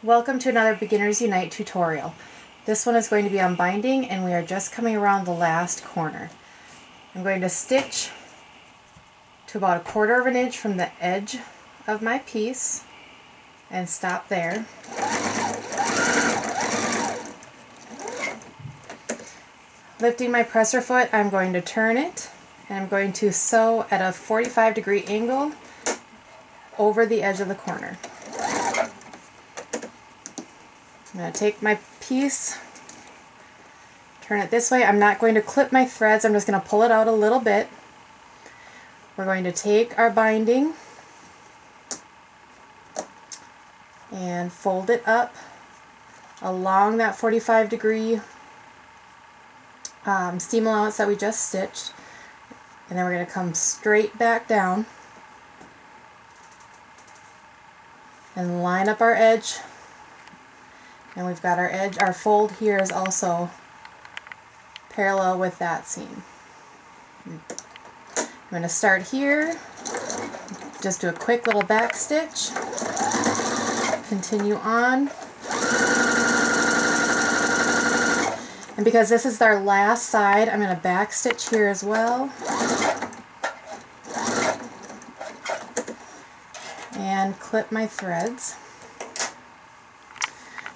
Welcome to another Beginners Unite tutorial. This one is going to be on binding, and we are just coming around the last corner. I'm going to stitch to about 1/4 inch from the edge of my piece and stop there. Lifting my presser foot, I'm going to turn it and I'm going to sew at a 45-degree angle over the edge of the corner. I'm going to take my piece, turn it this way. I'm not going to clip my threads, I'm just going to pull it out a little bit. We're going to take our binding and fold it up along that 45-degree seam allowance that we just stitched, and then we're going to come straight back down and line up our edge. And we've got our edge, our fold here is also parallel with that seam. I'm going to start here, just do a quick little back stitch, continue on, and because this is our last side, I'm going to back stitch here as well, and clip my threads.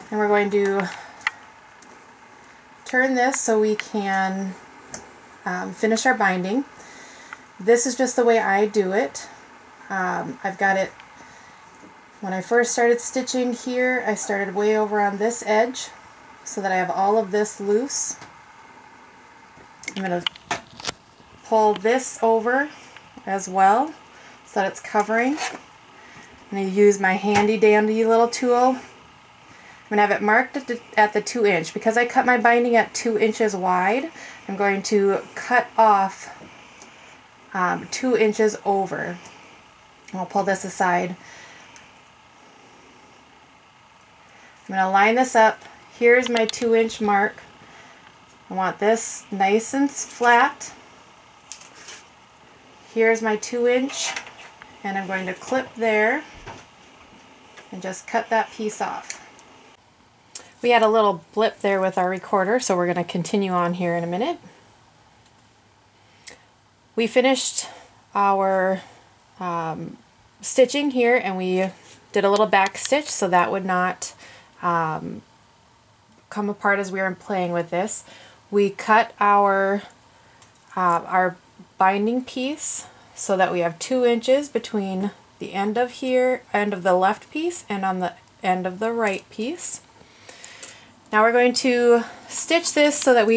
And we're going to turn this so we can finish our binding. This is just the way I do it. I've got it, when I first started stitching here, I started way over on this edge so that I have all of this loose. I'm going to pull this over as well so that it's covering. I'm going to use my handy dandy little tool. I'm going to have it marked at the 2 inch. Because I cut my binding at 2 inches wide, I'm going to cut off 2 inches over. I'll pull this aside. I'm going to line this up. Here's my 2 inch mark. I want this nice and flat. Here's my 2 inch, and I'm going to clip there and just cut that piece off. We had a little blip there with our recorder, so we're going to continue on here in a minute. We finished our stitching here, and we did a little back stitch so that would not come apart as we were playing with this. We cut our binding piece so that we have 2 inches between the end of here, end of the left piece, and on the end of the right piece. Now we're going to stitch this so that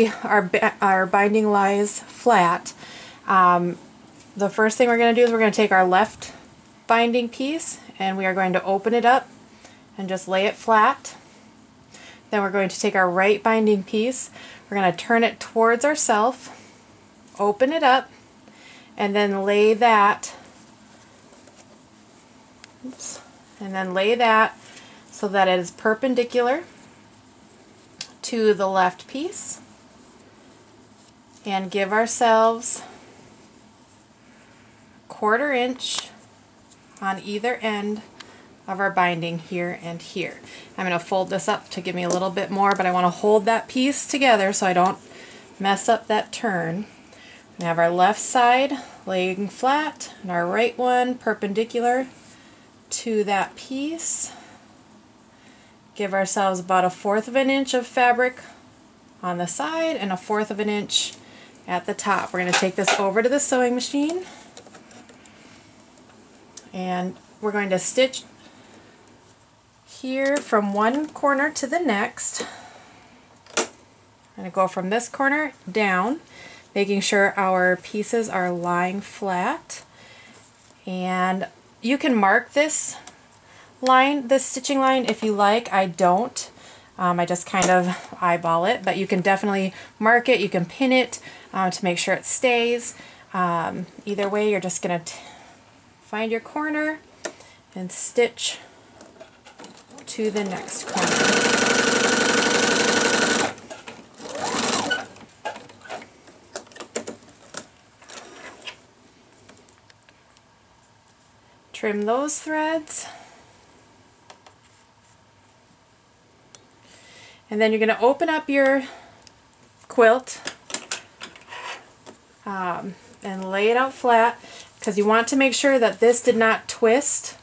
our binding lies flat. The first thing we're going to do is we're going to take our left binding piece and we are going to open it up and just lay it flat. Then we're going to take our right binding piece, we're going to turn it towards ourselves, open it up, and then lay that, so that it is perpendicular to the left piece, and give ourselves 1/4 inch on either end of our binding here and here. I'm going to fold this up to give me a little bit more, but I want to hold that piece together so I don't mess up that turn. We have our left side laying flat and our right one perpendicular to that piece. Give ourselves about 1/4 inch of fabric on the side and 1/4 inch at the top. We're going to take this over to the sewing machine and we're going to stitch here from one corner to the next. I'm going to go from this corner down, making sure our pieces are lying flat. And you can mark this line, this stitching line, if you like. I don't. I just kind of eyeball it, but you can definitely mark it. You can pin it to make sure it stays. Either way, you're just going to find your corner and stitch to the next corner. Trim those threads. And then you're going to open up your quilt and lay it out flat, because you want to make sure that this did not twist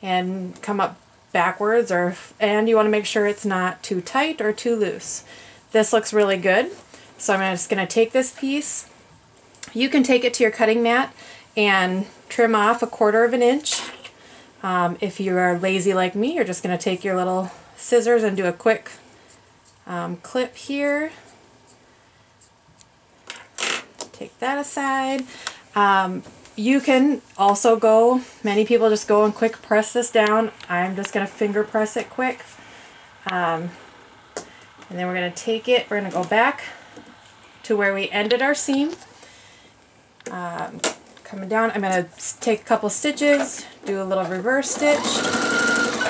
and come up backwards, and you want to make sure it's not too tight or too loose. This looks really good. So I'm just going to take this piece. You can take it to your cutting mat and trim off 1/4 inch. If you are lazy like me, you're just going to take your little scissors and do a quick clip here. Take that aside. You can also go, many people just go and quick press this down. I'm just going to finger press it quick. And then we're going to take it, we're going to go back to where we ended our seam. Coming down, I'm going to take a couple stitches, do a little reverse stitch,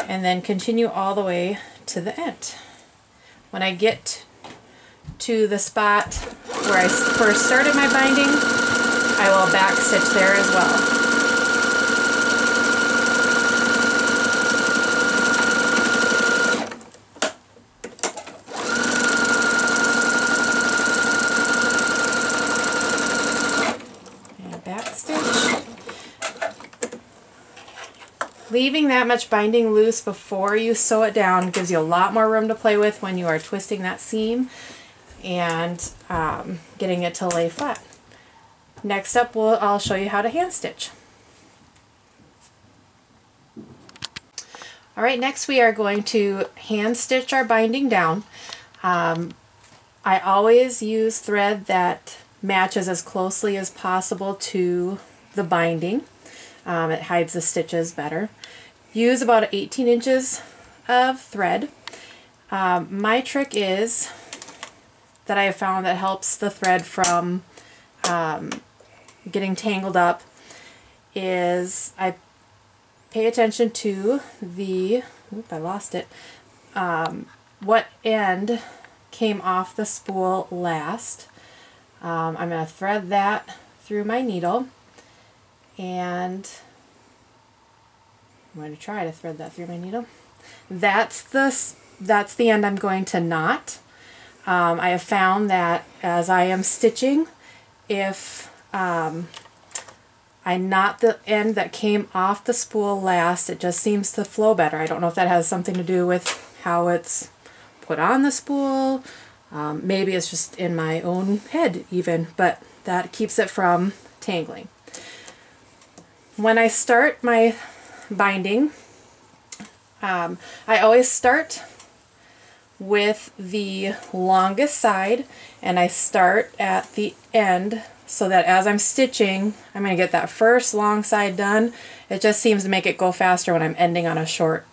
and then continue all the way to the end. When I get to the spot where I first started my binding, I will back stitch there as well. And back stitch. Leaving that much binding loose before you sew it down gives you a lot more room to play with when you are twisting that seam and getting it to lay flat. Next up, I'll show you how to hand stitch. Alright, next we are going to hand stitch our binding down. I always use thread that matches as closely as possible to the binding. It hides the stitches better. Use about 18 inches of thread. My trick is that I have found that helps the thread from getting tangled up is I pay attention to the, I lost it, what end came off the spool last. I'm going to thread that through my needle, and I'm going to try to thread that through my needle. That's the end I'm going to knot. I have found that as I am stitching, if I knot the end that came off the spool last, it just seems to flow better. I don't know if that has something to do with how it's put on the spool. Maybe it's just in my own head even, but that keeps it from tangling. When I start my binding, I always start with the longest side, and I start at the end so that as I'm stitching, I'm going to get that first long side done. It just seems to make it go faster when I'm ending on a short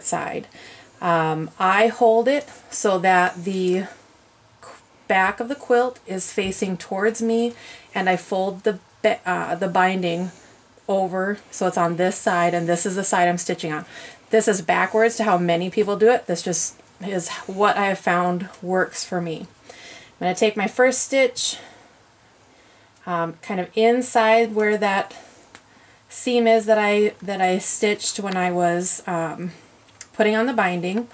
side. I hold it so that the back of the quilt is facing towards me, and I fold the binding over so it's on this side, and this is the side I'm stitching on. This is backwards to how many people do it. This just is what I have found works for me. I'm going to take my first stitch kind of inside where that seam is that I stitched when I was putting on the binding,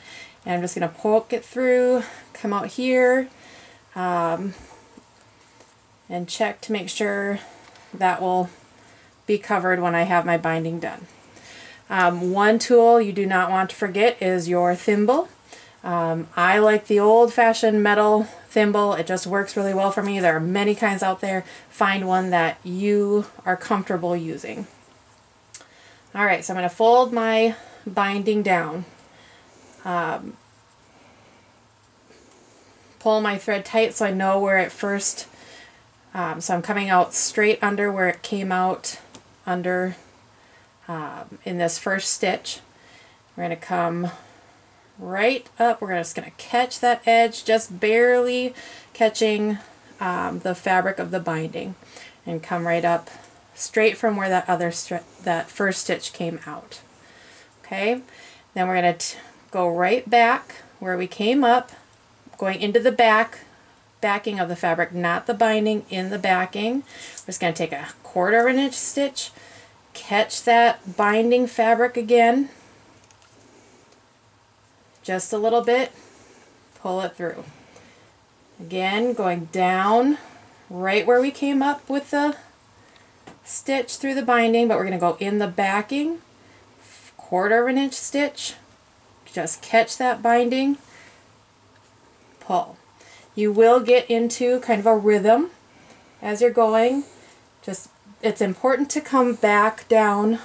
and I'm just going to poke it through, come out here, and check to make sure that will be covered when I have my binding done. One tool you do not want to forget is your thimble. I like the old-fashioned metal thimble. It just works really well for me. There are many kinds out there. Find one that you are comfortable using. Alright, so I'm going to fold my binding down. Pull my thread tight so I know where it first, so I'm coming out straight under where it came out under in this first stitch. We're going to come right up. We're just going to catch that edge, just barely catching the fabric of the binding, and come right up straight from where that first stitch came out. Okay, then we're going to go right back where we came up, going into the backing of the fabric, not the binding, in the backing. We're just going to take a 1/4 inch stitch, catch that binding fabric again, just a little bit, pull it through. Again, going down right where we came up with the stitch through the binding, but we're going to go in the backing, 1/4 inch stitch, just catch that binding, pull. You will get into kind of a rhythm as you're going. Just, it's important to come back down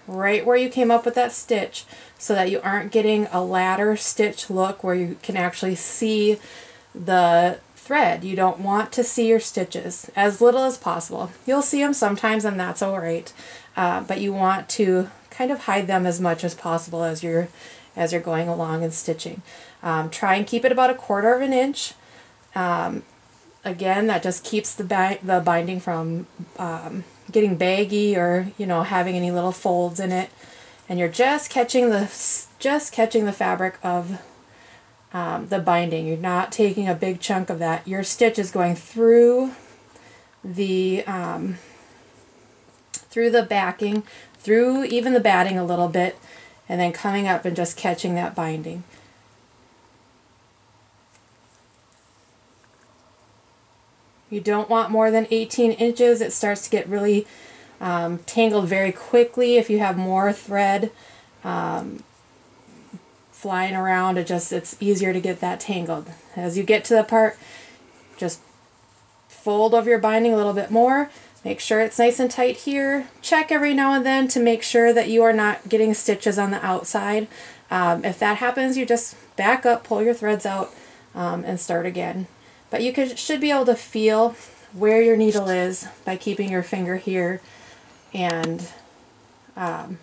right where you came up with that stitch so that you aren't getting a ladder stitch look where you can actually see the thread. You don't want to see your stitches, as little as possible. You'll see them sometimes and that's alright, but you want to kind of hide them as much as possible as you're going along and stitching. Try and keep it about 1/4 inch. Again, that just keeps the binding from getting baggy or, you know, having any little folds in it. And you're just catching the fabric of the binding. You're not taking a big chunk of that. Your stitch is going through the backing, through even the batting a little bit, and then coming up and just catching that binding. You don't want more than 18 inches. It starts to get really tangled very quickly if you have more thread flying around. It's easier to get that tangled. As you get to the part, just fold over your binding a little bit more. Make sure it's nice and tight here. Check every now and then to make sure that you are not getting stitches on the outside. If that happens, you just back up, pull your threads out, and start again. But you should be able to feel where your needle is by keeping your finger here and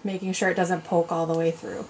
making sure it doesn't poke all the way through.